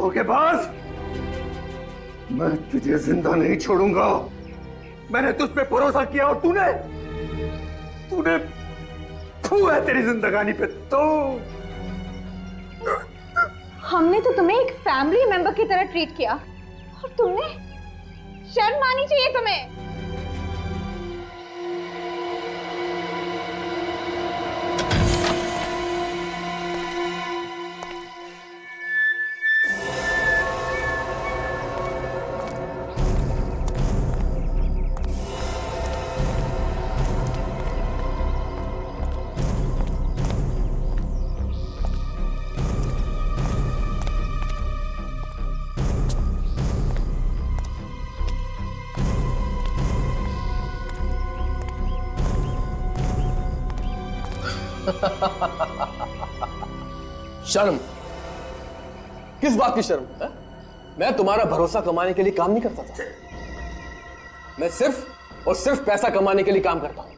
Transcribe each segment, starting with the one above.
धोखेबाज, मैं तुझे जिंदा नहीं छोड़ूंगा। मैंने तुझ पे भरोसा किया और तूने फू है तेरी जिंदगानी पे। तो हमने तो तुम्हें एक फैमिली मेंबर की तरह ट्रीट किया और तुमने, शर्म आनी चाहिए तुम्हें। शर्म? किस बात की शर्म है? मैं तुम्हारा भरोसा कमाने के लिए काम नहीं करता था। मैं सिर्फ और सिर्फ पैसा कमाने के लिए काम करता हूं।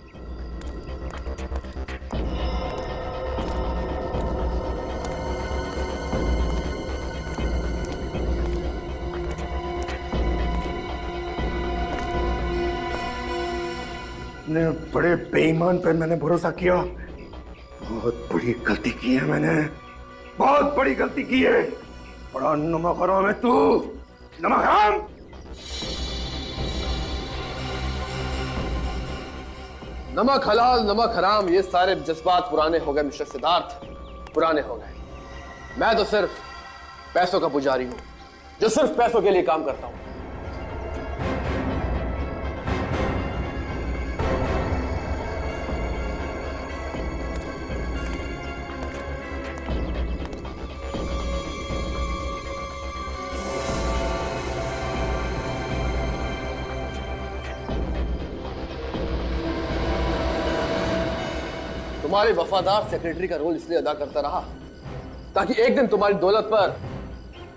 इतने बड़े बेईमान पे मैंने भरोसा किया। बहुत बड़ी गलती की है मैंने, बहुत बड़ी गलती की है। बड़ा नमक हराम है तू, नमक हराम। नमक हलाल नमक हराम, ये सारे जज्बात पुराने हो गए मिस्टर सिद्धार्थ, पुराने हो गए। मैं तो सिर्फ पैसों का पुजारी हूं, जो सिर्फ पैसों के लिए काम करता हूं। तुम्हारे वफादार सेक्रेटरी का रोल इसलिए अदा करता रहा ताकि एक दिन तुम्हारी दौलत पर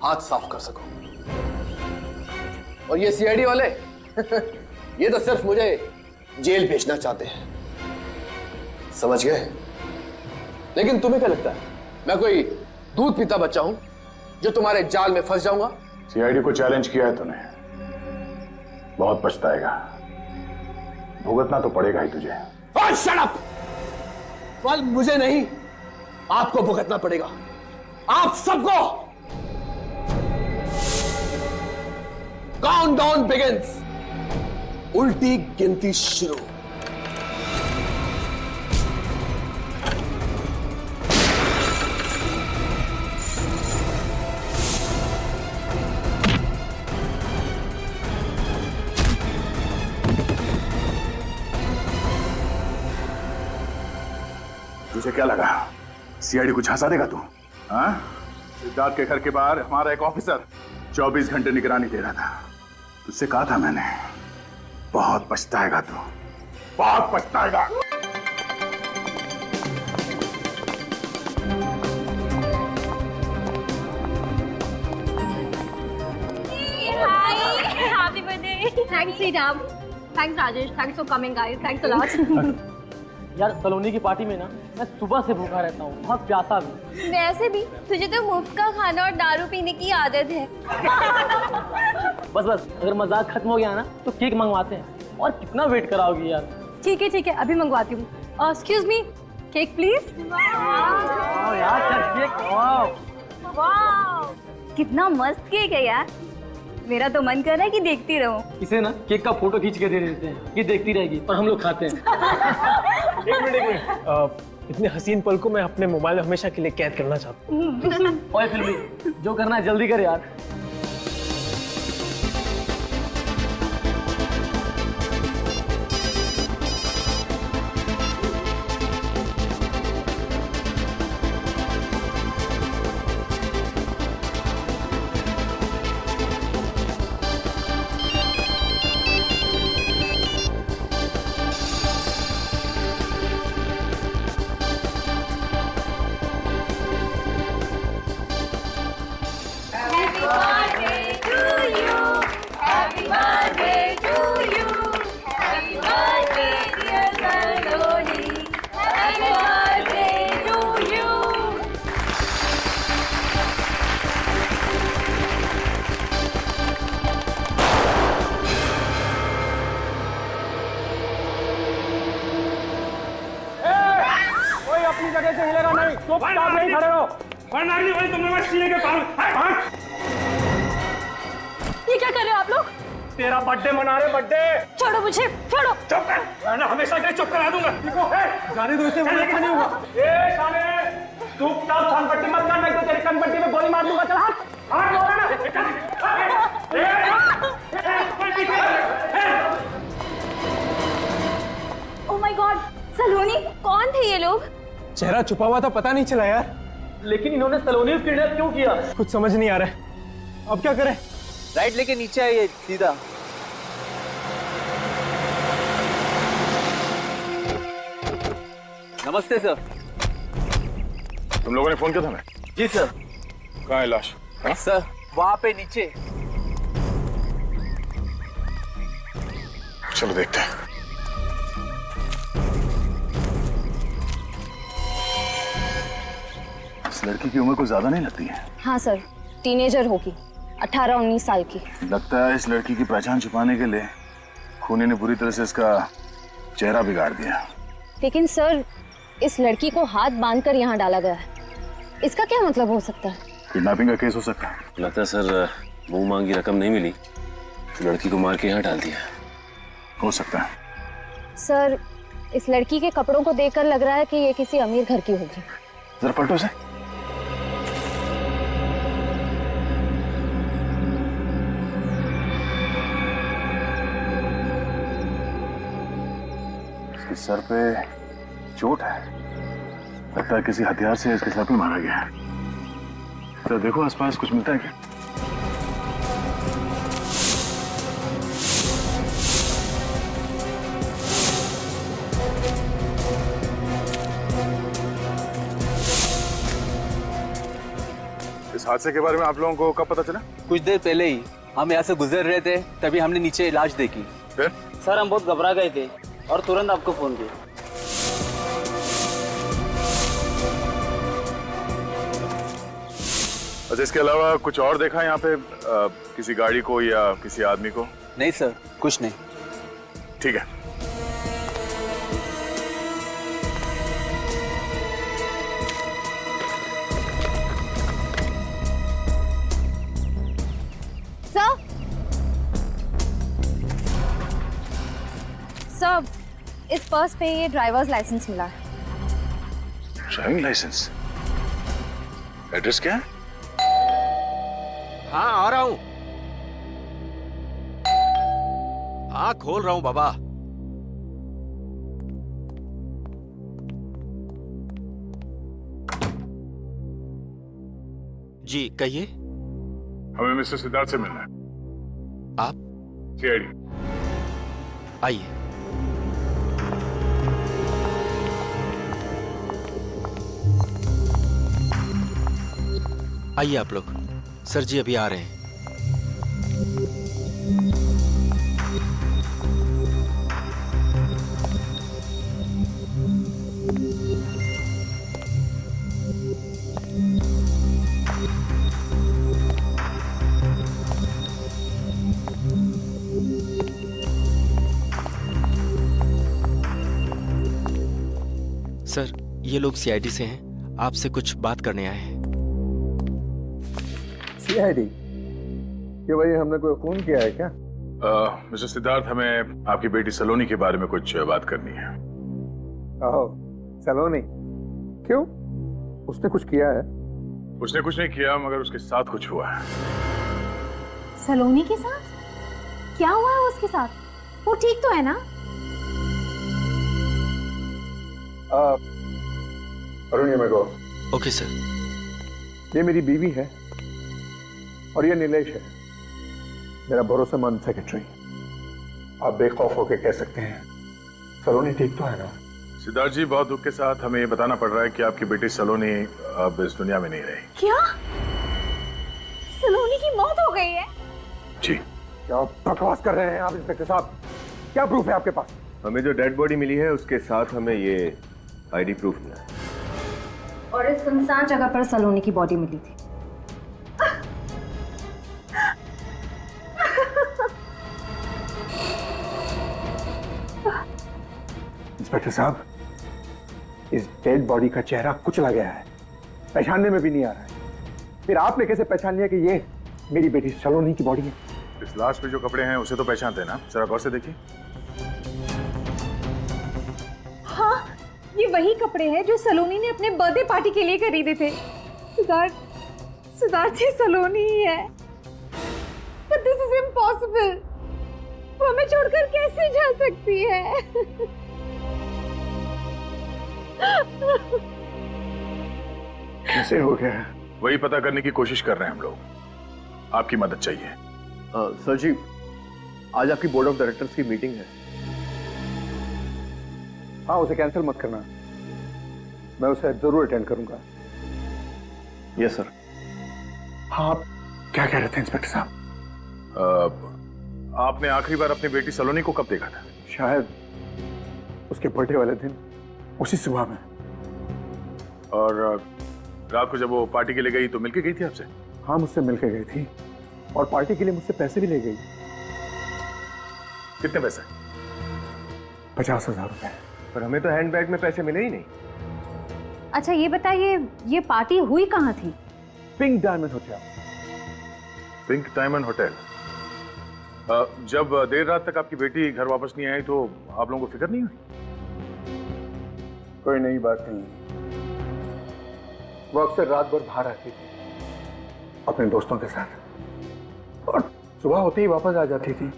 हाथ साफ कर सको। और ये सीआईडी वाले ये तो सिर्फ मुझे जेल भेजना चाहते हैं, समझ गए? लेकिन तुम्हें क्या लगता है मैं कोई दूध पीता बच्चा हूं जो तुम्हारे जाल में फंस जाऊंगा? सीआईडी को चैलेंज किया है तूने, बहुत पछताएगा। भुगतना तो पड़ेगा ही तुझे। और शट अप! फल मुझे नहीं, आपको भुगतना पड़ेगा, आप सबको। काउंटडाउन बिगिंस, उल्टी गिनती शुरू। तुझे क्या लगा सीआईडी को झांसा देगा तू? हाँ? सिद्धार्थ के घर के बाहर हमारा एक ऑफिसर 24 घंटे निगरानी दे रहा था। तुझसे कहा था मैंने, बहुत पछताएगा तू, बहुत पछताएगा। Happy birthday. Thanks, Sridham. Thanks, Rajesh. Thanks for coming, guys. Thanks a lot. यार सलोनी की पार्टी में ना मैं सुबह से भूखा रहता हूँ, बहुत प्यासा भी। वैसे भी तुझे तो मुफ्त का खाना और दारू पीने की आदत है। बस बस, अगर मजाक खत्म हो गया ना तो केक मंगवाते हैं। और कितना वेट कराओगी यार? ठीक है, अभी मंगवाती हूँ। Excuse me, cake please. यार केक, वाह कितना मस्त केक है यार, मेरा तो मन कर रहा है कि देखती रहूं। इसे ना केक का फोटो खींच के दे देते हैं, ये देखती रहेगी और हम लोग खाते हैं। एक मिनट, इतने हसीन पल को मैं अपने मोबाइल में हमेशा के लिए कैद करना चाहता हूँ। ओए फिर भी जो करना है जल्दी कर यार। Happy birthday आप नहीं खड़े हो। ये क्या कर रहे हो आप लोग? तेरा बर्थडे मना रहे, बर्थडे। छोड़ो मुझे, छोड़ो। चुप कर, मैं हमेशा के लिए चुप करा दूंगा। जाने दो इसे, मुझे कुछ नहीं होगा। ए साले, चुपचाप संपत्ति मत कर, नहीं तो तेरी संपत्ति में गोली मार दूंगा। चल हाथ बोला ना। ओह माय गॉड, सलोनी, कौन थे ये लोग? चेहरा छुपा हुआ था, पता नहीं चला यार। लेकिन इन्होंने सलोनी को किडनैप क्यों किया? कुछ समझ नहीं आ रहा है, अब क्या करें? राइट लेके नीचे आइए सीधा। नमस्ते सर। तुम लोगों ने फोन किया था ना? जी सर। कहाँ है लाश? हाँ? सर वहां पे नीचे। चलो देखते हैं। इस लड़की की उम्र कुछ ज्यादा नहीं लगती है। हाँ सर, टीनेजर होगी, 18-19 साल की। लगता है इस लड़की की पहचान छुपाने के लिए खूनी ने बुरी तरह से इसका चेहरा बिगाड़ दिया। लेकिन सर, इस लड़की को हाथ बांधकर यहाँ डाला गया है, इसका क्या मतलब हो सकता है? किडनैपिंग का केस हो सकता है। लगता है सर मुंह मांगी रकम नहीं मिली तो लड़की को मार के यहाँ डाल दिया। हो सकता है। सर, इस लड़की के कपड़ों को देखकर लग रहा है कि ये किसी अमीर घर की होगी। जरा पलटो से। इसके सर पे चोट है, लगता है किसी हथियार से इसके सर पे मारा गया है। तो देखो आसपास कुछ मिलता है क्या? इस हादसे के बारे में आप लोगों को कब पता चला? कुछ देर पहले ही हम यहाँ से गुजर रहे थे, तभी हमने नीचे लाश देखी। फिर? सर हम बहुत घबरा गए थे और तुरंत आपको फोन किया। अच्छा, इसके अलावा कुछ और देखा यहाँ पे? किसी गाड़ी को या किसी आदमी को? नहीं सर, कुछ नहीं। ठीक है। सर, इस पर्स पे ये ड्राइवर्स लाइसेंस मिला है। Driving licence? एड्रेस क्या है? हाँ आ रहा हूं। हाँ खोल रहा हूं बाबा। जी कहिए। हमें मिस्टर सिद्धार्थ से मिलना है। आप? सीआईडी। आइए। आइए आप लोग। सर जी अभी आ रहे हैं। सर ये लोग सीआईडी से हैं, आपसे कुछ बात करने आए हैं। सीआईडी? कि भाई हमने कोई खून किया है क्या? मिस्टर सिद्धार्थ, हमें आपकी बेटी सलोनी के बारे में कुछ बात करनी है। ओह, सलोनी? क्यों? उसने कुछ किया है? उसने कुछ नहीं किया, मगर उसके साथ कुछ हुआ है। सलोनी के साथ? क्या हुआ है उसके साथ? वो ठीक तो है ना? अरुण, मेरे को। Okay sir. ये मेरी बीवी है और ये नीलेश है, मेरा भरोसेमंद सेक्रेटरी। आप बेखौफ होकर कह सकते हैं सलोनी ठीक तो है ना? सिद्धार्थ जी, बहुत दुख के साथ हमें ये बताना पड़ रहा है कि आपकी बेटी सलोनी अब इस दुनिया में नहीं रही। क्या? सलोनी की मौत हो गई है? जी। क्या बकवास कर रहे हैं आप इंस्पेक्टर साहब? क्या प्रूफ है आपके पास? हमें जो डेड बॉडी मिली है उसके साथ हमें ये आईडी प्रूफ मिला है। और इस सुनसान जगह पर सलोनी की बॉडी मिली थी। इंस्पेक्टर साहब, इस डेड बॉडी का चेहरा कुचला गया है पहचानने में भी नहीं आ रहा है। फिर आपने कैसे पहचान लिया कि ये मेरी बेटी सलोनी की बॉडी है? इस लाश पे जो कपड़े हैं उसे तो पहचानते हैं ना, जरा गौर से देखिए। हाँ, ये वही कपड़े हैं जो सलोनी ने अपने बर्थडे पार्टी के लिए खरीदे थे। सिद्धार्थ ही सलोनी ही है। But this is impossible. वो हमें छोड़कर कैसे जा सकती है? कैसे हो गया? वही पता करने की कोशिश कर रहे हैं हम लोग, आपकी मदद चाहिए। सर जी, आज आपकी बोर्ड ऑफ डायरेक्टर्स की मीटिंग है। हाँ, उसे कैंसिल मत करना, मैं उसे जरूर अटेंड करूंगा। Yes sir. हाँ, आप क्या कह रहे थे इंस्पेक्टर साहब? आपने आखिरी बार अपनी बेटी सलोनी को कब देखा था? शायद उसके बर्थडे वाले दिन, उसी सुबह में। और रात को जब वो पार्टी के लिए गई तो मिलके गई थी आपसे? हाँ, मुझसे मिलके गई थी और पार्टी के लिए मुझसे पैसे भी ले गई। कितने पैसे? 50,000 रुपए। पर हमें तो हैंडबैग में पैसे मिले ही नहीं। अच्छा ये बताइए, ये पार्टी हुई कहाँ थी? Pink diamond hotel. Pink diamond hotel. जब देर रात तक आपकी बेटी घर वापस नहीं आई तो आप लोगों को फिक्र नहीं हुई? कोई नई बात नहीं। वो अक्सर रात भर बाहर रहती थी अपने दोस्तों के साथ और सुबह होते ही वापस आ जाती थी,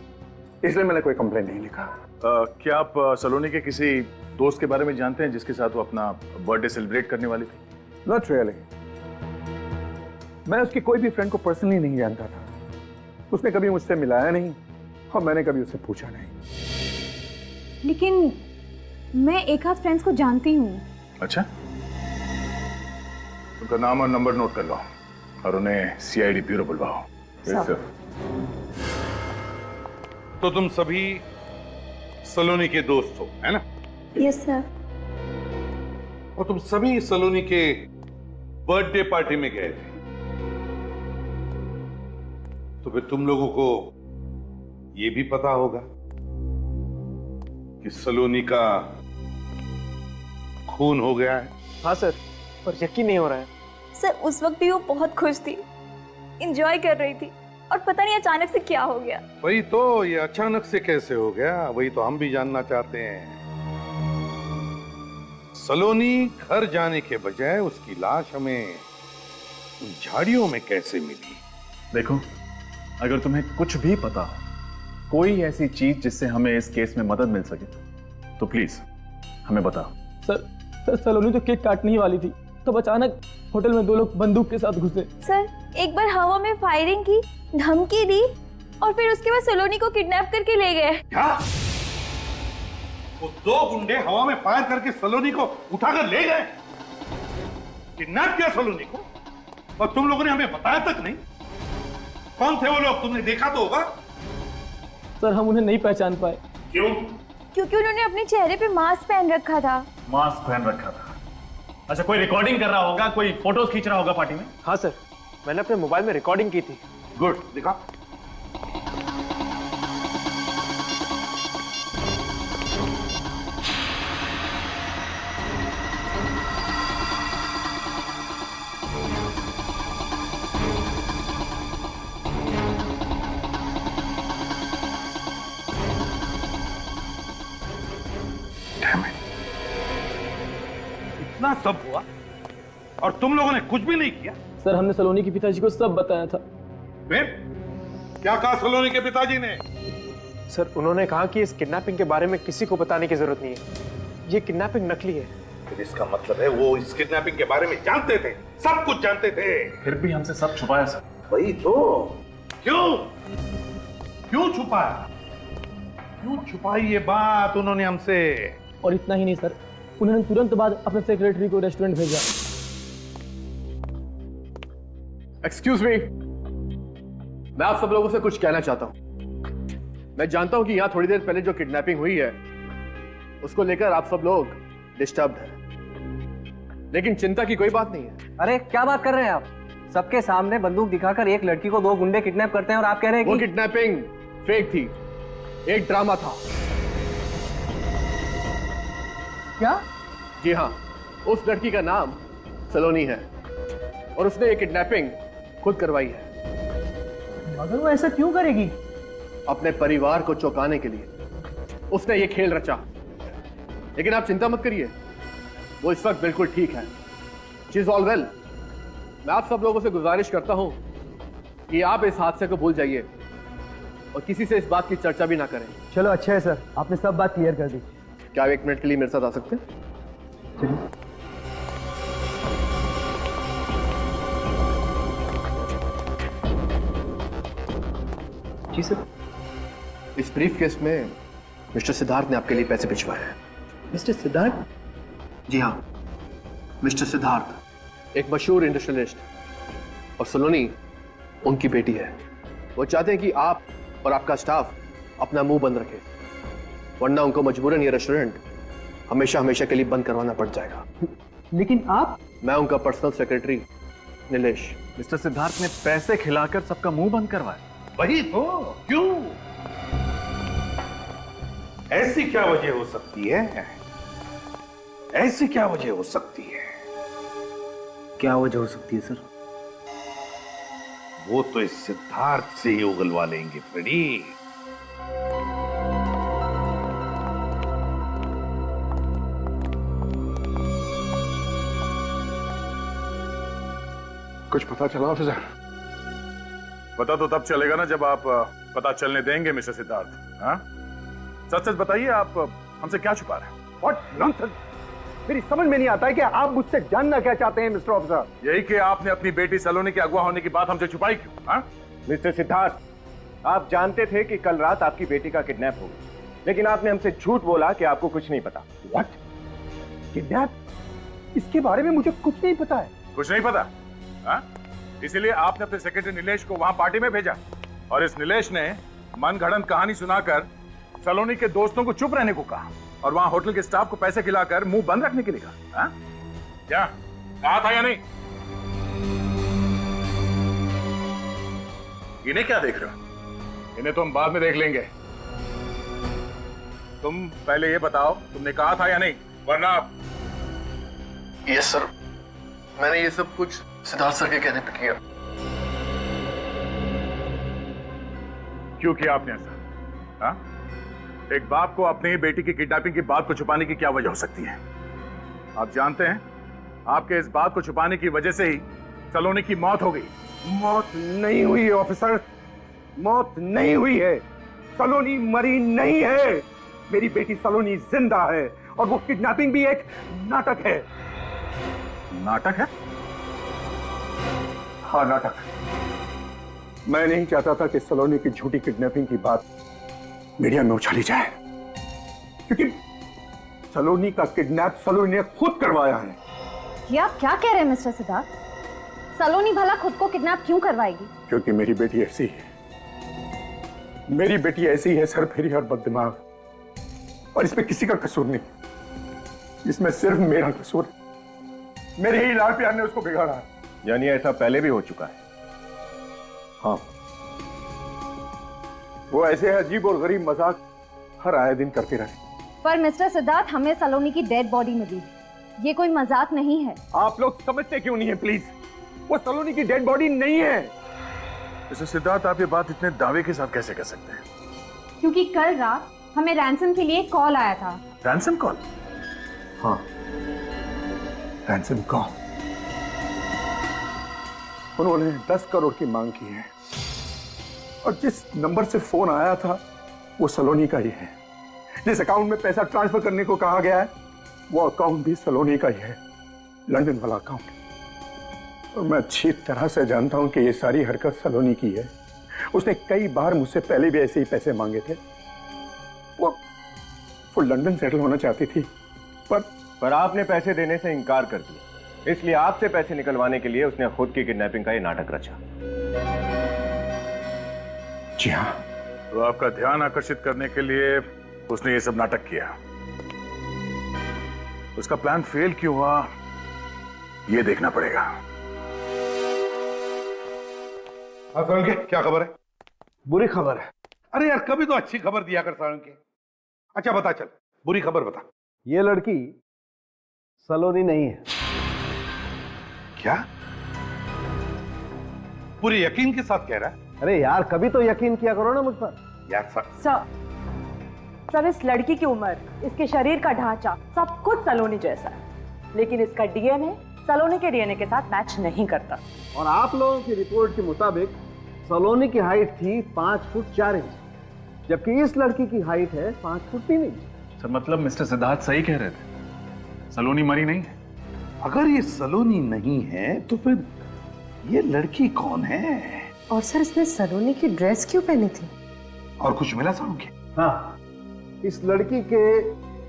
इसलिए मैंने कोई कंप्लेंट नहीं लिखा। क्या आप सलोनी के किसी दोस्त के बारे में जानते हैं जिसके साथ वो अपना बर्थडे सेलिब्रेट करने वाली थी? Not really. मैं उसके कोई भी फ्रेंड को पर्सनली नहीं जानता था। उसने कभी मुझसे मिलाया नहीं और मैंने कभी उससे पूछा नहीं। लेकिन मैं एक आध फ्रेंड्स को जानती हूँ। अच्छा, उनका नाम और नंबर नोट कर लो और उन्हें सीआईडी ब्यूरो बुलवाओ। Yes sir. तो तुम सभी सलोनी के दोस्त हो, है ना? Yes sir. और तुम सभी सलोनी के बर्थडे पार्टी में गए थे, तो फिर तुम लोगों को यह भी पता होगा कि सलोनी का खून हो गया है। हाँ सर, पर यकीन नहीं हो रहा है। सर उस वक्त भी वो बहुत खुश थी, एंजॉय कर रही थी और पता नहीं अचानक से क्या हो गया। वही तो, ये अचानक से कैसे हो गया, वही तो हम भी जानना चाहते हैं। सलोनी घर जाने के बजाय उसकी लाश हमें उन झाड़ियों में कैसे मिली? देखो, अगर तुम्हें कुछ भी पता हो, कोई ऐसी चीज जिससे हमें इस केस में मदद मिल सके, तो प्लीज हमें बताओ। सर सलोनी तो केक काटने ही वाली थी, तब अचानक होटल में दो लोग बंदूक के साथ घुसे। सर एक बार हवा में फायरिंग की, धमकी दी और फिर उसके बाद सलोनी को किडनैप करके ले गए। क्या? वो दो गुंडे हवा में फायर करके सलोनी को उठाकर ले गए, किडनैप किया सलोनी को, और तुम लोगों ने हमें बताया तक नहीं? कौन थे वो लोग, तुमने देखा तो होगा? सर हम उन्हें नहीं पहचान पाए। क्यों? क्योंकि उन्होंने अपने चेहरे पे मास्क पहन रखा था। मास्क पहन रखा था। अच्छा, कोई रिकॉर्डिंग कर रहा होगा, कोई फोटोज खींच रहा होगा पार्टी में? हाँ सर, मैंने अपने मोबाइल में रिकॉर्डिंग की थी। गुड, दिखा। इतना सब हुआ और तुम लोगों ने कुछ भी नहीं किया? सर हमने सलोनी के पिताजी को सब बताया था। फिर क्या कहा सलोनी के पिताजी ने? सर उन्होंने कहा कि इस किडनैपिंग के बारे में किसी को बताने की जरूरत नहीं है, ये किडनैपिंग नकली है। फिर इसका मतलब है वो इस किडनैपिंग के बारे में जानते थे, सब कुछ जानते थे। फिर भी हमसे सब छुपाया सर। वही तो, क्यों छुपाया? क्यों छुपाई ये बात उन्होंने हमसे? और इतना ही नहीं सर, उन्होंने तुरंत बाद अपने सेक्रेटरी को रेस्टोरेंट भेजा। एक्सक्यूज मी, मैं आप सब लोगों से कुछ कहना चाहता हूं। मैं जानता हूं कि यहां थोड़ी देर पहले जो किडनैपिंग हुई है उसको लेकर आप सब लोग डिस्टर्ब्ड हैं, लेकिन चिंता की कोई बात नहीं है। अरे क्या बात कर रहे हैं आप? सबके सामने बंदूक दिखाकर एक लड़की को दो गुंडे किडनैप करते हैं और आप कह रहे हैं वो किडनैपिंग फेक थी, एक ड्रामा था। क्या? जी हाँ, उस लड़की का नाम सलोनी है और उसने ये किडनैपिंग खुद करवाई है। मगर वो ऐसा क्यों करेगी? अपने परिवार को चौंकाने के लिए उसने ये खेल रचा। लेकिन आप चिंता मत करिए, वो इस वक्त बिल्कुल ठीक है। She is all well. मैं आप सब लोगों से गुजारिश करता हूं कि आप इस हादसे को भूल जाइए और किसी से इस बात की चर्चा भी ना करें। चलो अच्छा है सर, आपने सब बात क्लियर कर दी। क्या आप 1 मिनट के लिए मेरे साथ आ सकते हैं? चलिए। जी सर। इस ब्रीफ केस में मिस्टर सिद्धार्थ ने आपके लिए पैसे भिजवाए हैं। मिस्टर सिद्धार्थ? जी हाँ, मिस्टर सिद्धार्थ एक मशहूर इंडस्ट्रियलिस्ट और सलोनी उनकी बेटी है। वो चाहते हैं कि आप और आपका स्टाफ अपना मुंह बंद रखे, वरना उनको मजबूरन ये रेस्टोरेंट हमेशा हमेशा के लिए बंद करवाना पड़ जाएगा। लेकिन आप? मैं उनका personal secretary Nilesh. Mister Siddharth ने पैसे खिलाकर सबका मुंह बंद करवाया? वही तो। क्यों? ऐसी क्या वजह हो सकती है? ऐसी क्या वजह हो सकती है? क्या वजह हो सकती है सर? वो तो इस सिद्धार्थ से ही उगलवा लेंगे फ्रेडी। कुछ पता चला ऑफिसर? पता तो तब चलेगा ना जब आप पता चलने देंगे मिस्टर सिद्धार्थ। हाँ, सच सच बताइए, आप हमसे क्या छुपा रहे हैं? What nonsense! मेरी समझ में नहीं आता है कि आप मुझसे जानना क्या चाहते हैं मिस्टर ऑफिसर। यही कि आपने अपनी बेटी सलोनी के अगवा होने की बात हमसे छुपाई क्यों? हाँ? मिस्टर सिद्धार्थ, आप जानते थे कि कल रात आपकी बेटी का किडनैप हो गया, लेकिन आपने हमसे झूठ बोला कि आपको कुछ नहीं पता। What? किडनैप? इसके बारे में मुझे कुछ नहीं पता है। कुछ नहीं पता? हाँ? इसीलिए आपने अपने सेक्रेटरी नीलेश को वहां पार्टी में भेजा, और इस नीलेश ने मनगढ़ंत कहानी सुनाकर सलोनी के दोस्तों को चुप रहने को कहा, और वहां होटल के स्टाफ को पैसे खिलाकर मुंह बंद रखने के लिए कहा। हाँ? क्या कहा था या नहीं? इन्हें क्या देख रहे हो? इन्हें तो हम बाद में देख लेंगे। तुम पहले ये बताओ, तुमने कहा था या नहीं, वरना। यस सर, मैंने ये सब कुछ सिद्धार्थ सर के कहने पे किया। क्यों किया आपने ऐसा? हाँ? एक बाप को अपनी ही बेटी की किडनैपिंग की बात को छुपाने की क्या वजह हो सकती है? आप जानते हैं, आपके इस बात को छुपाने की वजह से ही सलोनी की मौत हो गई। मौत नहीं हुई है ऑफिसर, मौत नहीं हुई है। सलोनी मरी नहीं है। मेरी बेटी सलोनी जिंदा है, और वो किडनैपिंग भी एक नाटक है। नाटक है? हाँ, नाटक। मैं नहीं चाहता था कि सलोनी की झूठी किडनैपिंग की बात मीडिया में उछाली जाए, क्योंकि सलोनी का किडनैप सलोनी ने खुद करवाया है। ये आप क्या कह रहे हैं मिस्टर सिद्धार्थ? सलोनी भला खुद को किडनैप क्यों करवाएगी? क्योंकि मेरी बेटी ऐसी है। मेरी बेटी ऐसी है, सरफेरी और बददिमाग, और इसमें किसी का कसूर नहीं। इसमें सिर्फ मेरा कसूर है। मेरे ही लाल प्यार ने उसको बिगाड़ा है। यानी ऐसा पहले भी हो चुका है? हाँ, वो ऐसे अजीब और गरीब मजाक हर आए दिन करते रहे। पर मिस्टर सिद्धार्थ, हमें सलोनी की डेड बॉडी मिली, ये कोई मजाक नहीं है। आप लोग समझते क्यों नहीं है प्लीज? वो सलोनी की डेड बॉडी नहीं है। मिस्टर सिद्धार्थ, आप ये बात इतने दावे के साथ कैसे कह सकते हैं? क्योंकि कल रात हमें रैंसम के लिए कॉल आया था। Ransom call? हाँ, रैंसम कॉल। उन्होंने 10 करोड़ की मांग की है, और जिस नंबर से फोन आया था वो सलोनी का ही है। जिस अकाउंट में पैसा ट्रांसफर करने को कहा गया है वो अकाउंट भी सलोनी का ही है, लंदन वाला अकाउंट। और मैं अच्छी तरह से जानता हूं कि ये सारी हरकत सलोनी की है। उसने कई बार मुझसे पहले भी ऐसे ही पैसे मांगे थे। वो लंदन सेटल होना चाहती थी, पर आपने पैसे देने से इनकार कर दिया, इसलिए आपसे पैसे निकलवाने के लिए उसने खुद की किडनैपिंग का ये नाटक रचा। जी हाँ। तो आपका ध्यान आकर्षित करने के लिए उसने ये सब नाटक किया। उसका प्लान फेल क्यों हुआ, ये देखना पड़ेगा। हाँ साळुंके, क्या खबर है? बुरी खबर है। अरे यार, कभी तो अच्छी खबर दिया कर साळुंके। अच्छा बता, चल बुरी खबर बता। ये लड़की सलोनी नहीं है। क्या? पूरे यकीन के साथ कह रहा है। अरे यार कभी तो यकीन किया करो ना मुझ पर। यार सर इस लड़की की उम्र, इसके शरीर का ढांचा सब कुछ सलोनी जैसा है, लेकिन इसका डीएनए सलोनी के डीएनए के साथ मैच नहीं करता। और आप लोगों की रिपोर्ट के मुताबिक सलोनी की हाइट थी 5 फुट 4 इंच, जबकि इस लड़की की हाइट है 5 फुट 3 इंच। सर मतलब मिस्टर सिद्धार्थ सही कह रहे थे, सलोनी मरी नहीं है। अगर ये सलोनी नहीं है तो फिर ये लड़की कौन है? और सर इसने सलोनी की ड्रेस क्यों पहनी थी? और कुछ मिला सलोनी? हाँ, इस लड़की के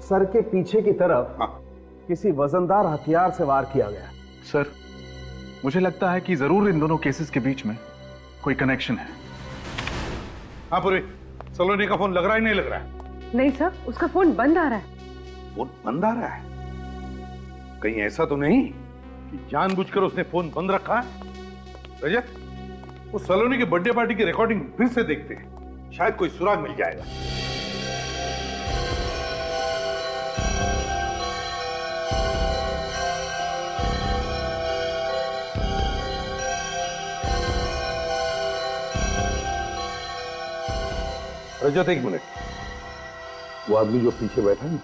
सर के पीछे की तरफ किसी वजनदार हथियार से वार किया गया। सर मुझे लगता है कि जरूर इन दोनों केसेस के बीच में कोई कनेक्शन है। हाँ पूरी, सलोनी का फोन लग रहा है नहीं लग रहा है? नहीं सर, उसका फोन बंद आ रहा है। फोन बंद आ रहा है? कहीं ऐसा तो नहीं कि जानबूझकर उसने फोन बंद रखा है? रजत, वो सलोनी के बर्थडे पार्टी की रिकॉर्डिंग फिर से देखते हैं, शायद कोई सुराग मिल जाएगा। रजत एक मिनट, वो आदमी जो पीछे बैठा है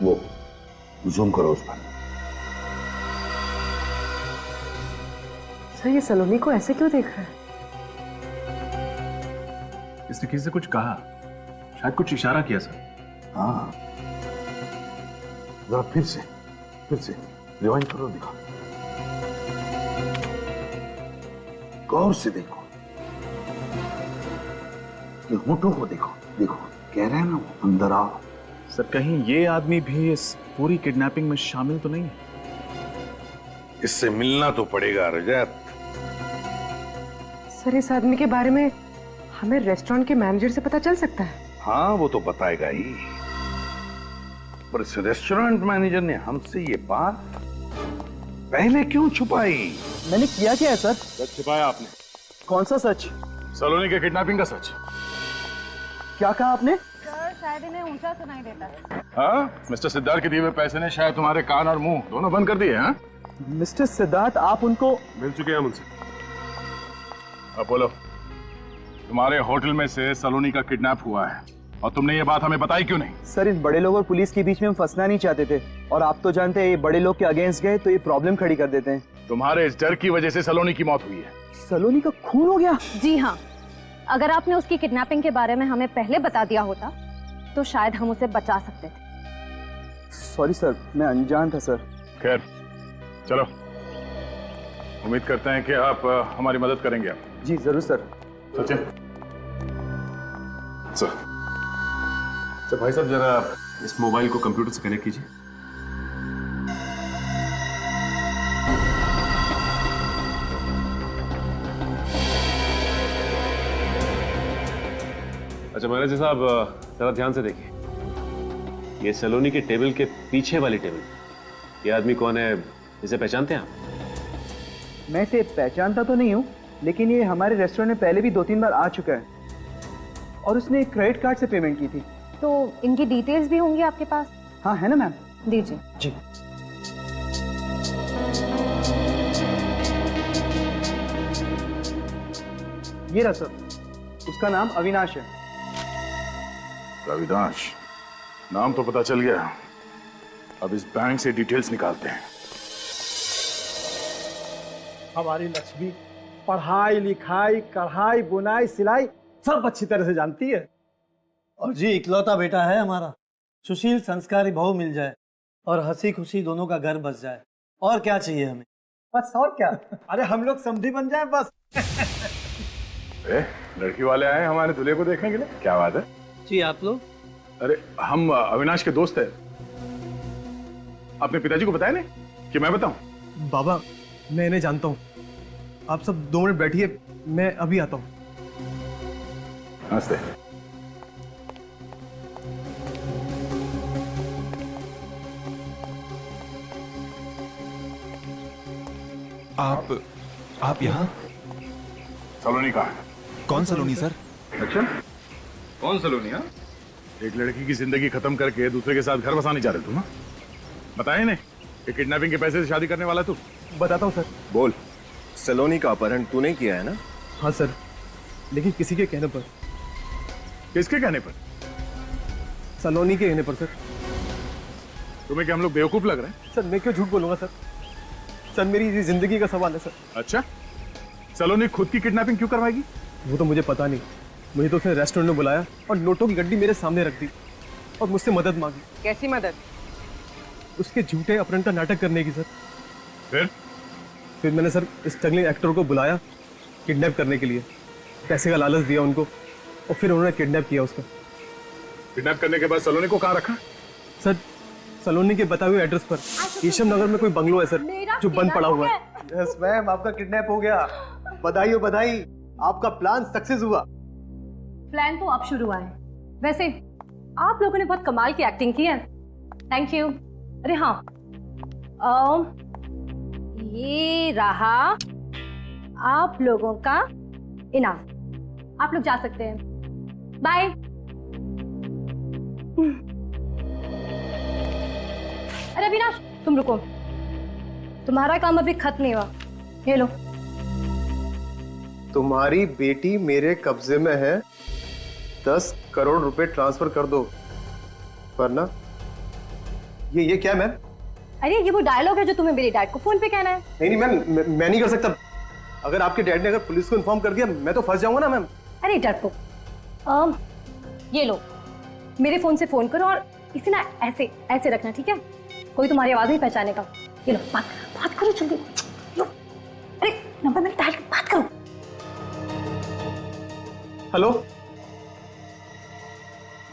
वो जूम करो उस पर। सर ये सलोनी को ऐसे क्यों देख रहा है? इसने किसी से कुछ कहा, शायद कुछ इशारा किया सर। हाँ, जरा फिर से रिवाइंड करो, दिखा, गौर से देखो, होठों को देखो, कह रहे हैं ना वो अंदर आओ। सर कहीं ये आदमी भी इस पूरी किडनैपिंग में शामिल तो नहीं है? इससे मिलना तो पड़ेगा रजत। सर इस आदमी के बारे में हमें रेस्टोरेंट के मैनेजर से पता चल सकता है? हाँ वो तो बताएगा ही, पर इस रेस्टोरेंट मैनेजर ने हमसे ये बात पहले क्यों छुपाई? मैंने किया क्या है सर? सच छिपाया आपने। कौन सा सच? सलोनी के किडनैपिंग का सच। क्या कहा आपने? सर शायद इन्हें ऊंचा सुनाई देता है। हाँ, मिस्टर सिद्धार्थ के दिए हुए पैसे ने शायद तुम्हारे कान और मुंह दोनों बंद कर दिए। हाँ मिस्टर सिद्धार्थ, आप उनको मिल चुके हैं मुझसे। अब बोलो, तुम्हारे होटल में से सलोनी का किडनैप हुआ है और तुमने ये बात हमें बताई क्यों नहीं? सर इन बड़े लोग और पुलिस के बीच में हम फंसना नहीं चाहते थे, और आप तो जानते हैं ये बड़े लोग के अगेंस्ट गए तो ये प्रॉब्लम खड़ी कर देते हैं। तुम्हारे इस डर की वजह से सलोनी की मौत हुई है। सलोनी का खून हो गया? जी हाँ, अगर आपने उसकी किडनैपिंग के बारे में हमें पहले बता दिया होता तो शायद हम उसे बचा सकते थे। सॉरी सर, मैं अनजान था सर। खैर चलो, उम्मीद करते हैं कि आप हमारी मदद करेंगे। आप जी जरूर सर। सचिन सर भाई साहब जरा इस मोबाइल को कंप्यूटर से कनेक्ट कीजिए। अच्छा मैनेजर साहब, जरा ध्यान से देखिए, ये सलोनी के टेबल के पीछे वाली टेबल, ये आदमी कौन है, इसे पहचानते हैं आप? मैं इसे पहचानता तो नहीं हूँ, लेकिन ये हमारे रेस्टोरेंट में पहले भी 2-3 बार आ चुका है और उसने एक क्रेडिट कार्ड से पेमेंट की थी। तो इनकी डिटेल्स भी होंगी आपके पास? हाँ है ना मैम। दीजिए। जी। ये रहा सर, उसका नाम अविनाश है। अविनाश, नाम तो पता चल गया, अब इस बैंक से डिटेल्स निकालते हैं। हमारी लक्ष्मी पढ़ाई लिखाई कढ़ाई बुनाई सिलाई सब अच्छी तरह से जानती है। और जी इकलौता बेटा है हमारा, सुशील संस्कारी बहू मिल जाए और हंसी खुशी दोनों का घर बस जाए, और क्या चाहिए हमें? बस और क्या, अरे हम लोग समधी बन जाए बस। लड़की वाले आए हमारे दूल्हे को देखने के लिए, क्या बात है? जी आप लोग? अरे हम अविनाश के दोस्त हैं। अपने पिताजी को बताया नहीं कि मैं बताऊं? बाबा मैं इन्हें जानता हूँ, आप सब 2 मिनट बैठिए, मैं अभी आता हूँ। नमस्ते। आप यहाँ? सलोनी कहाँ है? कौन सलोनी सर? अच्छा, कौन सलोनी? हाँ, एक लड़की की जिंदगी खत्म करके दूसरे के साथ घर बसाने जा रहे तुम? बताए नहीं कि किडनैपिंग के पैसे से शादी करने वाला तू? बताता हूँ सर। बोल। सलोनी का अपहरण तूने किया है ना? हाँ सर, लेकिन किसी के कहने पर। किसके कहने पर? सलोनी के कहने पर सर। तुम्हें क्या हम लोग बेवकूफ लग रहे हैं? सर मैं क्यों झूठ बोलूंगा सर? सर मेरी ये जिंदगी का सवाल है सर। अच्छा, सलोनी खुद की किडनैपिंग क्यों करवाएगी? वो तो मुझे पता नहीं, मुझे तो उसने रेस्टोरेंट में बुलाया और नोटों की गड्डी मेरे सामने रख दी और मुझसे मदद मांगी। कैसी मदद? उसके झूठे अपहरण का नाटक करने की सर। फिर मैंने सर इस स्ट्रगलिंग एक्टर को बुलाया किडनैप करने के लिए, पैसे का लालच दिया उनको और फिर उन्होंने किडनैप किया उसका। किडनैप करने के बाद सलोनी को कहाँ रखा? सर सलोनी के बताए हुए एड्रेस पर केशव नगर में कोई बंगलो है सर जो बंद पड़ा हुआ है। यस मैम, आपका किडनैप हो गया। बधाई हो बधाई, आपका प्लान सक्सेस हुआ। प्लान तो अब शुरू हुआ है। वैसे आप लोगों ने बहुत कमाल की एक्टिंग की है, थैंक यू। अरे हाँ, ये रहा आप लोगों का इनाम, आप लोग जा सकते हैं, बाय। अरे अविनाश तुम रुको, तुम्हारा काम अभी खत्म नहीं हुआ, ये लो। तुम्हारी बेटी मेरे कब्जे में है, 10 करोड़ रुपए ट्रांसफर कर दो, वरना ये क्या मैम? अरे ये वो डायलॉग है जो तुम्हें मेरे डैड को फोन पे कहना है। नहीं मैम, मैं नहीं कर सकता। अगर आपके डैड ने अगर पुलिस को इन्फॉर्म कर दिया मैं तो फंस जाऊंगा ना मैम। अरे डरपोक, ये लो, मेरे फोन से फोन करो और इसे ना ऐसे ऐसे रखना, ठीक है? कोई तुम्हारी आवाज नहीं पहचानेगा। ये लो, बात करो जल्दी। लो, अरे नंबर मैंने डायल, बात करो। हेलो,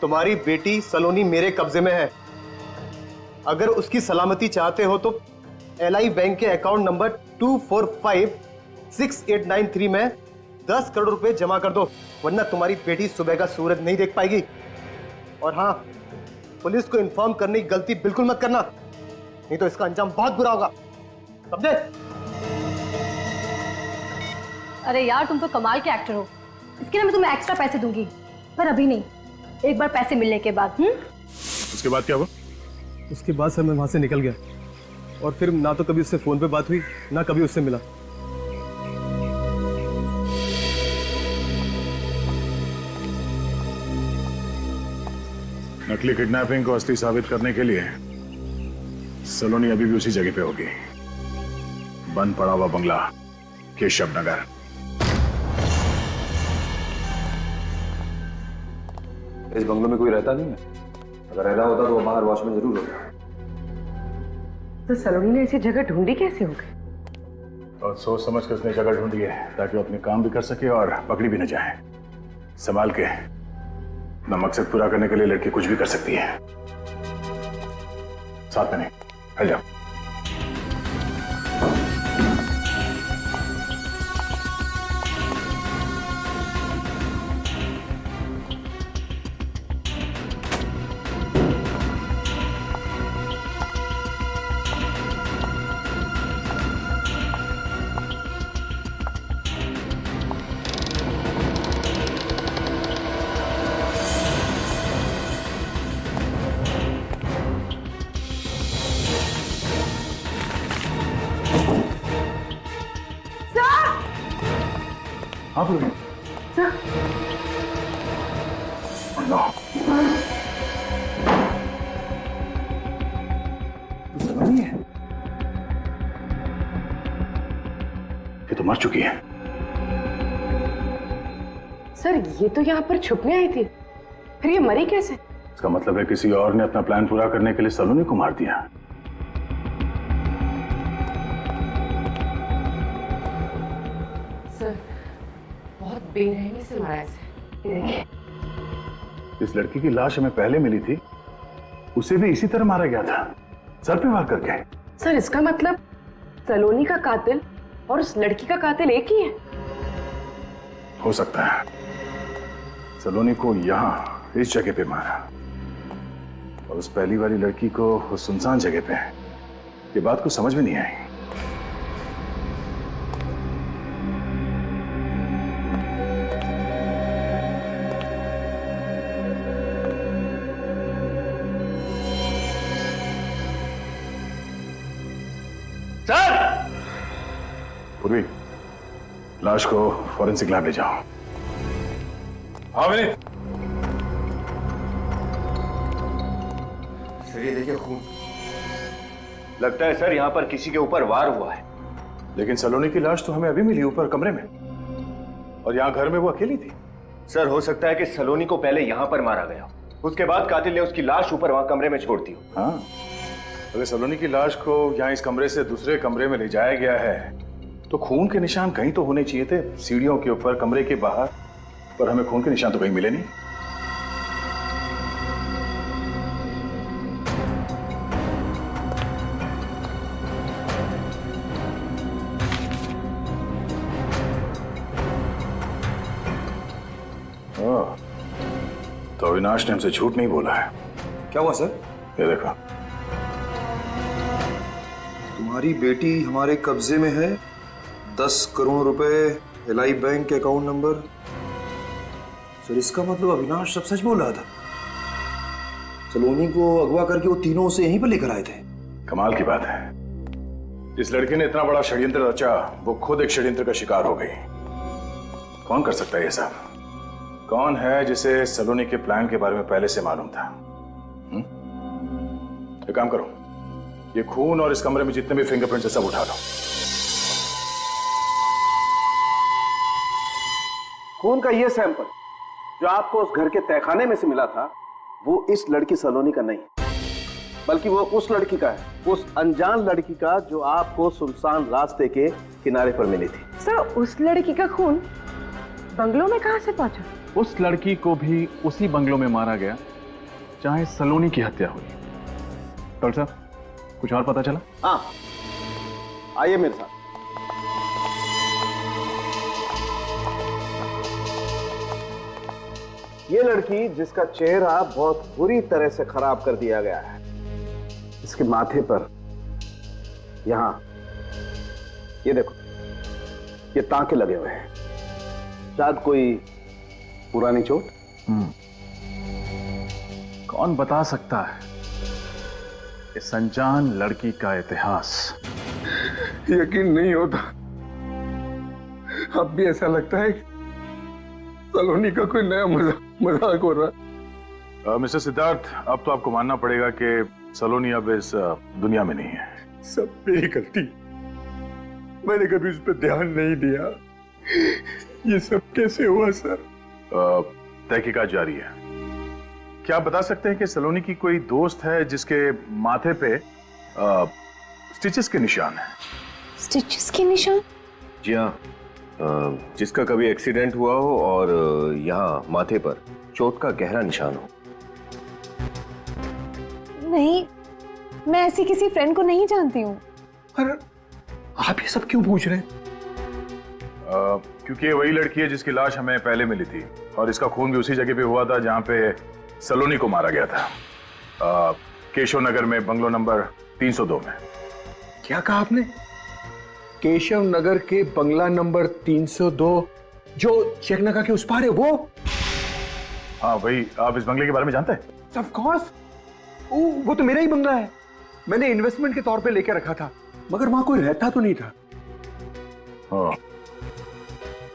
तुम्हारी बेटी सलोनी मेरे कब्जे में है। अगर उसकी सलामती चाहते हो तो LI बैंक के अकाउंट नंबर 2456893 में 10 करोड़ रुपए जमा कर दो, वरना तुम्हारी बेटी सुबह का सूरज नहीं देख पाएगी। और हाँ, पुलिस को इन्फॉर्म करने की गलती बिल्कुल मत करना, नहीं तो इसका अंजाम बहुत बुरा होगा, समझे? अरे यार तुम तो कमाल के एक्टर हो, इसके लिए मैं तुम्हें एक्स्ट्रा पैसे दूंगी, पर अभी नहीं, एक बार पैसे मिलने के बाद। उसके बाद क्या हुआ? उसके बाद सर मैं वहां से निकल गया और फिर ना तो कभी उससे फोन पे बात हुई ना कभी उससे मिला। नकली किडनैपिंग को असली साबित करने के लिए सलोनी अभी भी उसी जगह पे होगी, बंद पड़ा हुआ बंगला, केशव नगर। इस बंगलों में कोई रहता नहीं है, अगर रहना होता तो वो बाहर वॉचमैन जरूर होता। तो सलोनी ने ऐसी जगह ढूंढी कैसे होगी? और सोच समझ कर उसने जगह ढूंढी है ताकि वो अपने काम भी कर सके और पकड़ी भी न जाए। संभाल के, अपना मकसद पूरा करने के लिए लड़की कुछ भी कर सकती है। साथ में नहीं, हट जाओ। हाँ बोलो। सलोनी है, ये तो मर चुकी है। सर ये तो यहाँ पर छुपने आई थी, फिर ये मरी कैसे? इसका मतलब है किसी और ने अपना प्लान पूरा करने के लिए सलोनी को मार दिया। सर बहुत बेरहमी से मारा इसे। देखिए, इस लड़की की लाश हमें पहले मिली थी, उसे भी इसी तरह मारा गया था, सर पे वार करके। सर इसका मतलब सलोनी का कातिल और उस लड़की का कातिल एक ही है? हो सकता है सलोनी को यहाँ इस जगह पे मारा और उस पहली वाली लड़की को उस सुनसान जगह पे। ये बात को समझ में नहीं आई। सर! पूर्वी, लाश को फॉरेंसिक लैब ले जाओ। हाँ विनीत। सर ये देखिए खून। लगता है सर यहाँ पर किसी के ऊपर वार हुआ है। लेकिन सलोनी की लाश तो हमें अभी मिली ऊपर कमरे में, और यहाँ घर में वो अकेली थी। सर हो सकता है कि सलोनी को पहले यहाँ पर मारा गया, उसके बाद कातिल ने उसकी लाश ऊपर वहां कमरे में छोड़ दी। हाँ, अगर सलोनी की लाश को यहाँ इस कमरे से दूसरे कमरे में ले जाया गया है तो खून के निशान कहीं तो होने चाहिए थे, सीढ़ियों के ऊपर, कमरे के बाहर, पर हमें खून के निशान तो कहीं मिले नहीं। तो अविनाश ने हमसे झूठ नहीं बोला है। क्या हुआ सर? ये देखो, तुम्हारी बेटी हमारे कब्जे में है, 10 करोड़ रुपए, LI bank account number. Sir इसका मतलब अविनाश सब सच बोल रहा था। सलोनी को अगवा करके वो तीनों उसे यहीं पर लेकर आए थे। कमाल की बात है, इस लड़के ने इतना बड़ा षड्यंत्र रचा, वो खुद एक षड्यंत्र का शिकार हो गई। कौन कर सकता है ये सब? कौन है जिसे सलोनी के प्लान के बारे में पहले से मालूम था? एक काम करो, ये खून और इस कमरे में जितने भी फिंगरप्रिंट्स है सब उठा लो। खून का ये सैंपल जो आपको उस घर के तहखाने में से मिला था, वो इस लड़की सलोनी का नहीं, बल्कि वो उस लड़की का है, उस अनजान लड़की का जो आपको सुनसान रास्ते के किनारे पर मिली थी। सर उस लड़की का खून बंगलों में कहां से पहुंचा? उस लड़की को भी उसी बंगलों में मारा गया जहां सलोनी की हत्या हुई। डॉक्टर साहब कुछ और पता चला? हाँ, आइए मेरे साथ। ये लड़की जिसका चेहरा बहुत बुरी तरह से खराब कर दिया गया है, इसके माथे पर यहां ये देखो, ये टांके लगे हुए हैं, शायद कोई पुरानी चोट। कौन बता सकता है इस अनजान लड़की का इतिहास? यकीन नहीं होता, अब भी ऐसा लगता है कि सलोनी का कोई नया मजाक हो रहा है। मिस्टर सिद्धार्थ, अब तो आपको मानना पड़ेगा कि सलोनी अब इस दुनिया में नहीं है। सब मेरी गलती, मैंने कभी उस पर ध्यान नहीं दिया। ये सब कैसे हुआ सर? तहकीकात जारी है। क्या आप बता सकते हैं कि सलोनी की कोई दोस्त है जिसके माथे पे स्टिचेस के निशान है? स्टिचेस के निशान? जी हाँ, जिसका कभी एक्सीडेंट हुआ हो और यहाँ माथे पर चोट का गहरा निशान हो। नहीं, मैं ऐसी किसी फ्रेंड को नहीं जानती हूँ। अरे आप ये सब क्यों पूछ रहे हैं? क्योंकि ये वही लड़की है जिसकी लाश हमें पहले मिली थी, और इसका खून भी उसी जगह पे हुआ था जहां पे सलोनी को मारा गया था, केशव नगर में, बंगलो नंबर 302 में। क्या कहा आपने? केशव नगर के बंगला नंबर 302 जो चेकनाका के उस पार है, वो? हाँ वही। आप इस बंगले के बारे में जानते हैं? ऑफ कोर्स, वो तो मेरा ही बंगला है। मैंने इन्वेस्टमेंट के तौर पे लेके रखा था, मगर वहां कोई रहता तो नहीं था। हाँ,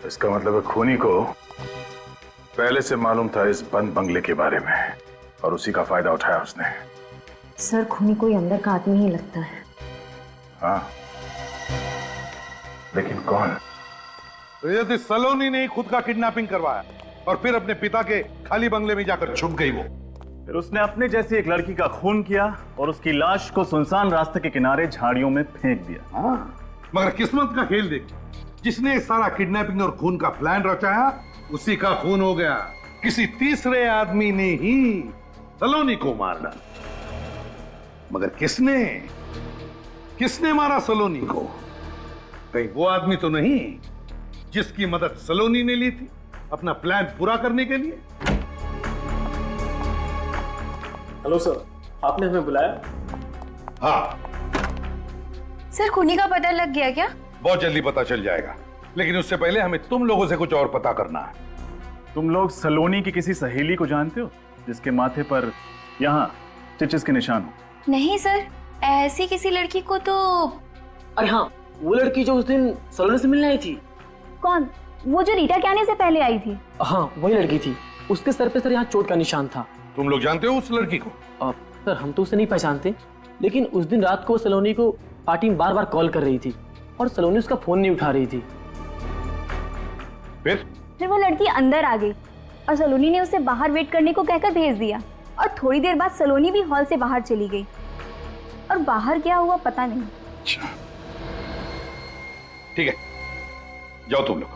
इसका मतलब है खूनी को पहले से मालूम था इस बंद बंगले के बारे में, और उसी का फायदा उठाया उसने। सर खूनी कोई अंदर का आदमी ही लगता है। हाँ, लेकिन कौन? तो यदि सलोनी ने खुद का किडनैपिंग करवाया और फिर अपने पिता के खाली बंगले में जाकर छुप गई वो, फिर उसने अपने जैसी एक लड़की का खून किया और उसकी लाश को सुनसान रास्ते के किनारे झाड़ियों में फेंक दिया। हाँ, मगर किस्मत का खेल देख, जिसने सारा किडनैपिंग और खून का प्लान रचाया उसी का खून हो गया। किसी तीसरे आदमी ने ही सलोनी को मार डाला। मगर किसने मारा सलोनी को? कहीं वो आदमी तो नहीं जिसकी मदद सलोनी ने ली थी अपना प्लान पूरा करने के लिए? हेलो सर, आपने हमें बुलाया? हाँ सर, खूनी का पता लग गया क्या? बहुत जल्दी पता चल जाएगा, लेकिन उससे पहले हमें तुम लोगों से कुछ और पता करना है। तुम लोग सलोनी की किसी सहेली को जानते हो जिसके माथे पर यहाँ स्टिचेस के निशान हो? नहीं सर, ऐसी किसी लड़की को तो। अरे हाँ, वो लड़की जो उस दिन सलोनी से मिलने आई थी, कौन? वो जो रीटा के आने से पहले आई थी? हाँ वही लड़की थी। उसके सर पे सर यहाँ चोट का निशान था। तुम लोग जानते हो उस लड़की को? सर हम तो उसे नहीं पहचानते, लेकिन उस दिन रात को सलोनी को पार्टी में बार बार कॉल कर रही थी और सलोनी उसका फोन नहीं उठा रही थी। फिर वो लड़की अंदर आ गई और सलोनी ने उसे बाहर वेट करने को कहकर भेज दिया और थोड़ी देर बाद सलोनी भी हॉल से बाहर चली गई और बाहर क्या हुआ पता नहीं। अच्छा ठीक है, जाओ तुम लोग।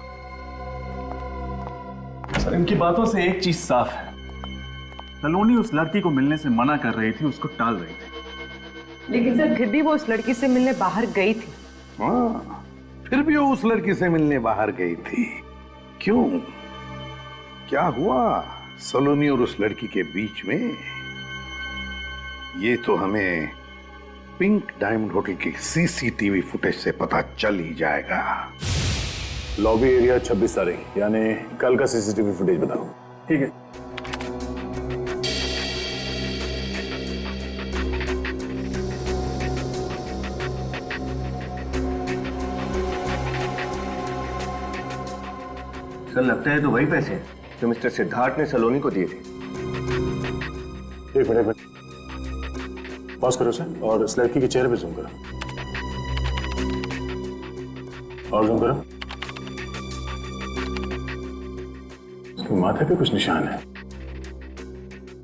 सर इनकी बातों से एक चीज साफ है, सलोनी उस लड़की को मिलने से मना कर रही थी, उसको टाल रही थी। लेकिन सर फिर भी वो उस लड़की से मिलने बाहर गई थी। हाँ, फिर भी वो उस लड़की से मिलने बाहर गई थी। क्यों? क्या हुआ सलोनी और उस लड़की के बीच में? ये तो हमें पिंक डायमंड होटल की सीसीटीवी फुटेज से पता चल ही जाएगा। लॉबी एरिया 26 तारीख यानी कल का सीसीटीवी फुटेज बताओ। ठीक है। सर लगता है तो वही पैसे जो मिस्टर सिद्धार्थ ने सलोनी को दिए थे। एक मिनट पॉज करो सर और इस लड़की के चेहरे पे जूम करो और जूम करो। उसके माथे पे कुछ निशान है,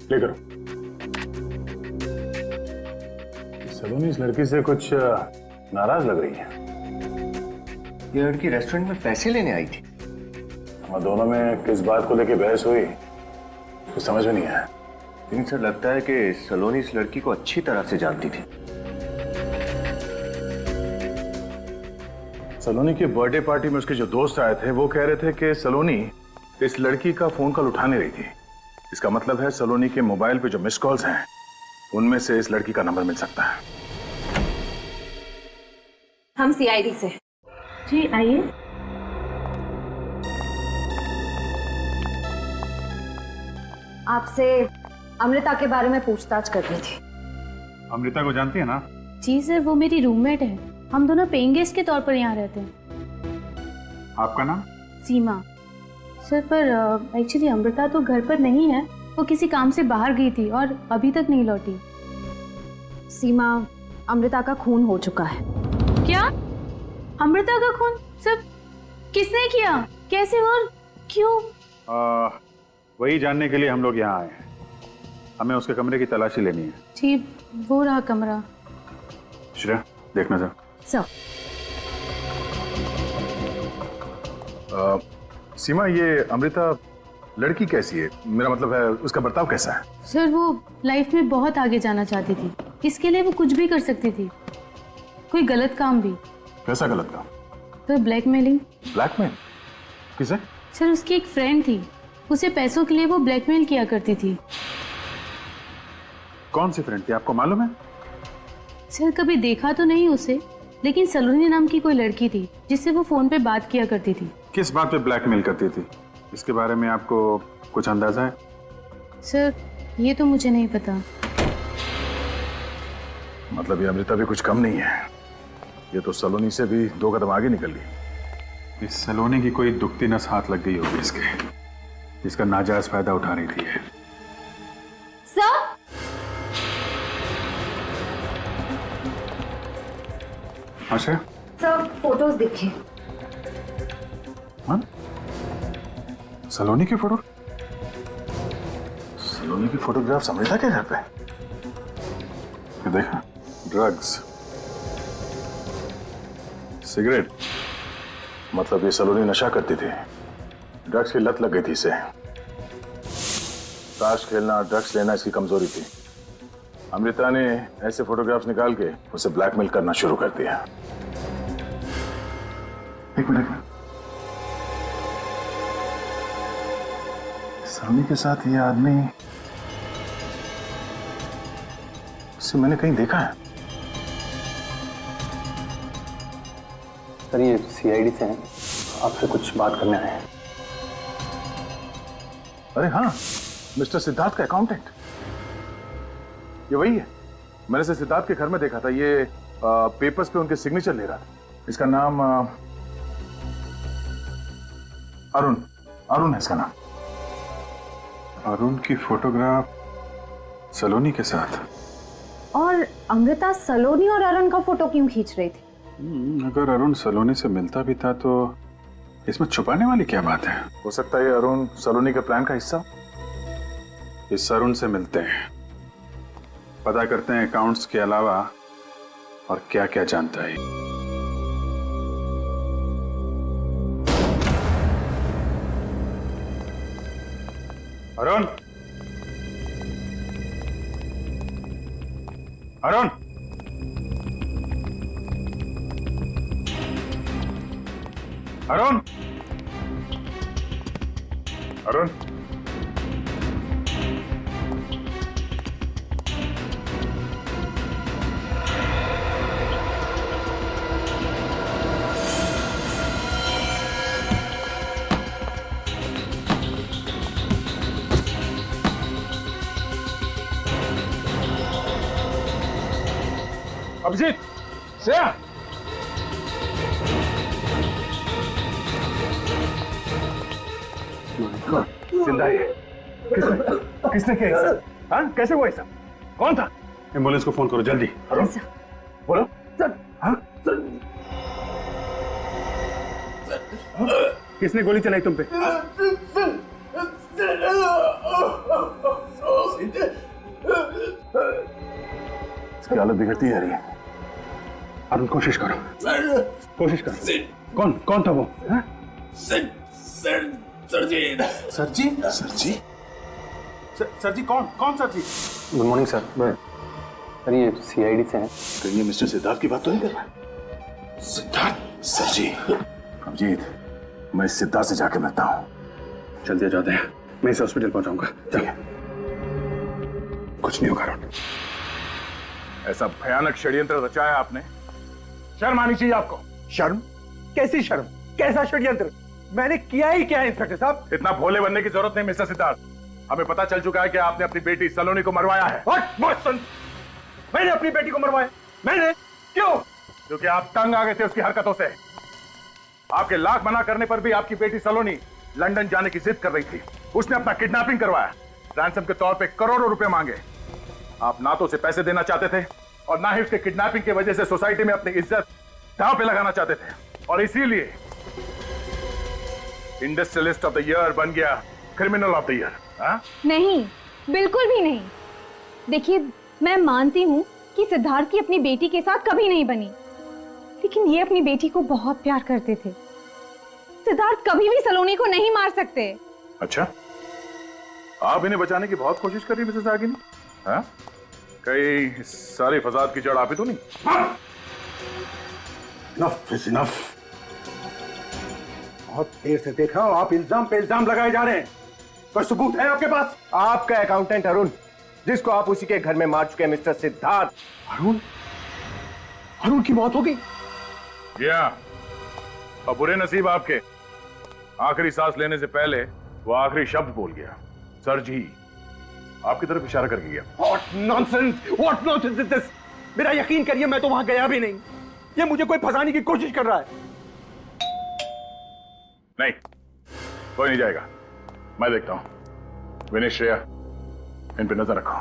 प्ले करो। सलोनी इस लड़की से कुछ नाराज लग रही है। ये लड़की रेस्टोरेंट में पैसे लेने आई थी। हम दोनों में किस बात को लेकर बहस हुई तो समझ में नहीं आया। लेकिन सर लगता है कि सलोनी इस लड़की को अच्छी तरह से जानती थी। सलोनी की बर्थडे पार्टी में उसके जो दोस्त आए थे वो कह रहे थे कि सलोनी इस लड़की का फोन कॉल उठा नहीं रही थी। इसका मतलब है सलोनी के मोबाइल पे जो मिस कॉल्स हैं उनमें से इस लड़की का नंबर मिल सकता है। हम सीआईडी से। जी आइए। आपसे अमृता के बारे में पूछताछ करनी थी। अमृता को जानती है ना? जी सर, वो मेरी रूममेट है। हम दोनों पेइंग गेस्ट के तौर पर यहाँ रहते हैं। आपका नाम? सीमा। सर पर एक्चुअली अमृता तो घर पर नहीं है, वो किसी काम से बाहर गई थी और अभी तक नहीं लौटी। सीमा, अमृता का खून हो चुका है। क्या? अमृता का खून? सर किसने किया, कैसे और क्यों? वही जानने के लिए हम लोग यहाँ आए हैं। हमें उसके कमरे की तलाशी लेनी है। जी वो रहा कमरा। श्रेया देखना सर। सर सीमा, ये अमृता लड़की कैसी है? मेरा मतलब है उसका बर्ताव कैसा है? सर वो लाइफ में बहुत आगे जाना चाहती थी, इसके लिए वो कुछ भी कर सकती थी, कोई गलत काम भी। कैसा गलत काम? Sir blackmailing. ब्लैकमेल? किसे? सर उसकी एक फ्रेंड थी, उसे पैसों के लिए वो ब्लैकमेल किया करती थी। कौन सी फ्रेंड थी, आपको मालूम है? सर कभी देखा तो नहीं उसे, लेकिन सलोनी नाम की कोई लड़की थी जिससे वो फोन पे बात किया करती थी। किस बात पे ब्लैकमेल करती थी, इसके बारे में आपको कुछ अंदाजा है? सर ये तो मुझे नहीं पता। मतलब ये अमृता भी कुछ कम नहीं है, ये तो सलोनी से भी 2 कदम आगे निकल गई। इस सलोनी की कोई दुखती नस हाथ लग गई होगी इसके, इसका नाजायज फायदा उठा रही थी। सर अच्छा सर फोटोज देखिए। हाँ? सलोनी की फोटो? सलोनी की फोटोग्राफ अमृता के घर पे? ये देखा, ड्रग्स, सिगरेट, मतलब ये सलोनी नशा करती थी, ड्रग्स की लत लग गई थी इसे। ताश खेलना, ड्रग्स लेना इसकी कमजोरी थी। अमृता ने ऐसे फोटोग्राफ्स निकाल के उसे ब्लैकमेल करना शुरू कर दिया। एक मिनट, सलोनी के साथ ये आदमी, उसे मैंने कहीं देखा है। सर ये सीआईडी से हैं, आपसे कुछ बात करने आए हैं। अरे हाँ, मिस्टर सिद्धार्थ का अकाउंटेंट, ये वही है। मैंने इसे सिद्धार्थ के घर में देखा था, ये पेपर्स पे उनके सिग्नेचर ले रहा था। इसका नाम अरुण, अरुण है इसका नाम। अरुण की फोटोग्राफ सलोनी के साथ। और अमृता सलोनी और अरुण का फोटो क्यों खींच रही थी? अगर अरुण सलोनी से मिलता भी था तो इसमें छुपाने वाली क्या बात है? हो सकता है अरुण सलोनी के प्लान का हिस्सा। इस अरुण से मिलते हैं, पता करते हैं अकाउंट्स के अलावा और क्या क्या जानता है। अरुण, अरुण, अरुण, अरुण, अभिजीत, श्रेया, जिंदा है। किसने किया ऐसा? हाँ, कैसे हुआ ऐसा? कौन था? एम्बुलेंस को फोन करो जल्दी। बोलो। हाँ? किसने गोली चलाई तुम पे? इसकी हालत बिगड़ती जा रही है। अरुण, कोशिश करो, कोशिश करो। कौन था वो? सरजी? सरजी कौन सरजी? Good morning sir. सर ये सीआईडी से हैं। तो ये मिस्टर सिद्धार्थ की बात तो नहीं कर रहा? सिद्धार्थ? सरजी, अभिजीत, मैं सिद्धार्थ से जाके मिलता हूँ। जल्दी जाते हैं, मैं इसे हॉस्पिटल पहुंचाऊंगा। चलिए। कुछ नहीं होगा अरुण। ऐसा भयानक षड्यंत्र रचाया आपने, शर्म आनी चाहिए आपको। शर्म? कैसी शर्म? कैसा षड्यंत्र? मैंने किया ही क्या है इंस्पेक्टर साहब? इतना भोले बनने की जरूरत नहीं मिस्टर सिद्धार्थ। हमें पता चल चुका है कि आपने अपनी बेटी सलोनी को मरवाया है। मैंने अपनी बेटी को मरवाया? मैंने? क्यों? क्योंकि आप तंग आ गए थे उसकी हरकतों से। आपके लाख मना करने पर भी आपकी बेटी सलोनी लंदन जाने की जिद कर रही थी। उसने अपना किडनैपिंग करवाया, रैंसम के तौर पे करोड़ों रुपए मांगे। आप ना तो उसे पैसे देना चाहते थे और ना ही उसके किडनैपिंग की वजह से सोसाइटी में अपनी इज्जत दांव पे लगाना चाहते थे, और इसीलिए इंडस्ट्रियलिस्ट ऑफ द ईयर बन गया क्रिमिनल ऑफ द ईयर। नहीं, बिल्कुल भी नहीं। देखिए, मैं मानती हूँ कि सिद्धार्थ की अपनी बेटी के साथ कभी नहीं बनी, लेकिन ये अपनी बेटी को बहुत प्यार करते थे। सिद्धार्थ कभी भी सलोनी को नहीं मार सकते। अच्छा, आप इन्हें बचाने की बहुत कोशिश कर रही मिसेस आगिनी? हाँ? कई सारी फसाद की जड़ आप ही तो नहीं? Enough is enough। बहुत देर से देख रहा हूं आप इल्जाम पे इल्जाम लगाए जा रहे हैं। कोई सबूत है आपके पास? आपका अकाउंटेंट अरुण, जिसको आप उसी के घर में मार चुके हैं, मिस्टर सिद्धार्थ। अरुण की मौत हो गई? और बुरे नसीब आपके, आखिरी सांस लेने से पहले वो आखिरी शब्द बोल गया, सर जी, आपकी तरफ इशारा करके गया। What nonsense! What nonsense is this? मेरा यकीन करिए, मैं तो वहां गया भी नहीं। ये मुझे कोई फंसाने की कोशिश कर रहा है। नहीं, कोई नहीं जाएगा, मैं देखता हूं। विनेश, श्रेया, इन पे नजर रखो।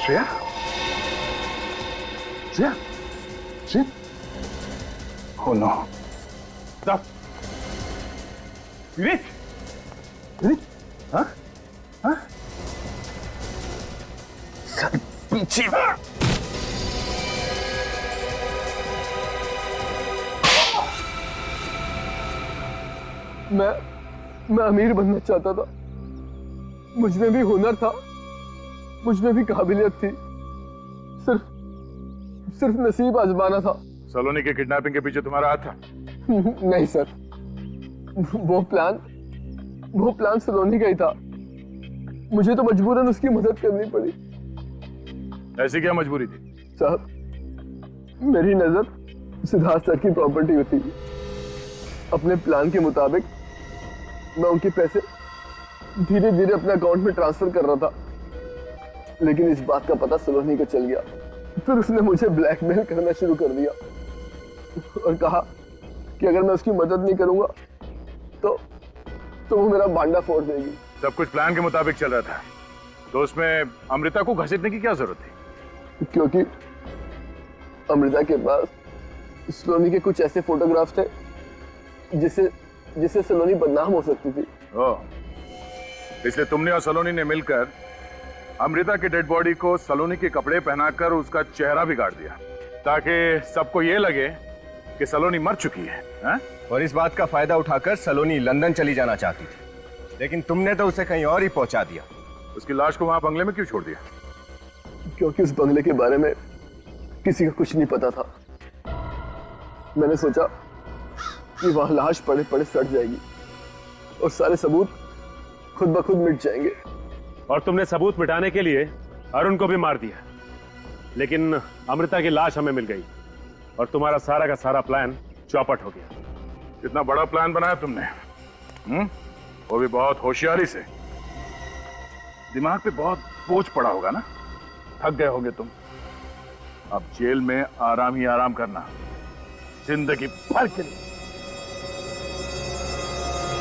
Shreya? Shreya? Shreya? Oh no! Stop! Vineet? Vineet? हाँ? हाँ? सर पीछे! मैं अमीर बनना चाहता था। मुझ में भी हुनर था, मुझ में भी काबिलियत थी। सिर्फ नसीब आजमाना था। सलोनी के किडनैपिंग के पीछे तुम्हारा हाथ था? नहीं सर, वो प्लान सलोनी का ही था। मुझे तो मजबूरन उसकी मदद करनी पड़ी। ऐसी क्या मजबूरी थी? साहब, मेरी नजर सिद्धार्थ सर की प्रॉपर्टी थी। अपने प्लान के मुताबिक मैं उनके पैसे धीरे धीरे अपने अकाउंट में ट्रांसफर कर रहा था, लेकिन इस बात का पता सलोनी को चल गया। फिर उसने मुझे ब्लैकमेल करना शुरू कर दिया और कहा कि अगर मैं उसकी मदद नहीं करूंगा तो वो मेरा बांडा फोड़ देगी। सब कुछ प्लान के मुताबिक चल रहा था, तो उसमें अमृता को घसीटने की क्या जरूरत थी? क्योंकि अमृता के पास सलोनी के कुछ ऐसे फोटोग्राफ्स थे जिससे सलोनी बदनाम हो सकती थी। ओह, इसलिए तुमने और सलोनी ने मिलकर अमृता की डेड बॉडी को सलोनी के कपड़े पहनाकर उसका चेहरा बिगाड़ दिया, ताकि सबको ये लगे कि सलोनी मर चुकी है, हा? और इस बात का फायदा उठाकर सलोनी लंदन चली जाना चाहती थी, लेकिन तुमने तो उसे कहीं और ही पहुंचा दिया। उसकी लाश को वहां बंगले में क्यों छोड़ दिया? क्योंकि उस बंगले के बारे में किसी को कुछ नहीं पता था। मैंने सोचा कि वहां लाश पड़े पड़े सड़ जाएगी और सारे सबूत खुद ब खुद मिट जाएंगे। और तुमने सबूत मिटाने के लिए अरुण को भी मार दिया, लेकिन अमृता की लाश हमें मिल गई और तुम्हारा सारा का सारा प्लान चौपट हो गया। कितना बड़ा प्लान बनाया तुमने, वो भी बहुत होशियारी से। दिमाग पे बहुत बोझ पड़ा होगा ना, थक गए होंगे तुम। अब जेल में आराम ही आराम करना, जिंदगी भर के लिए।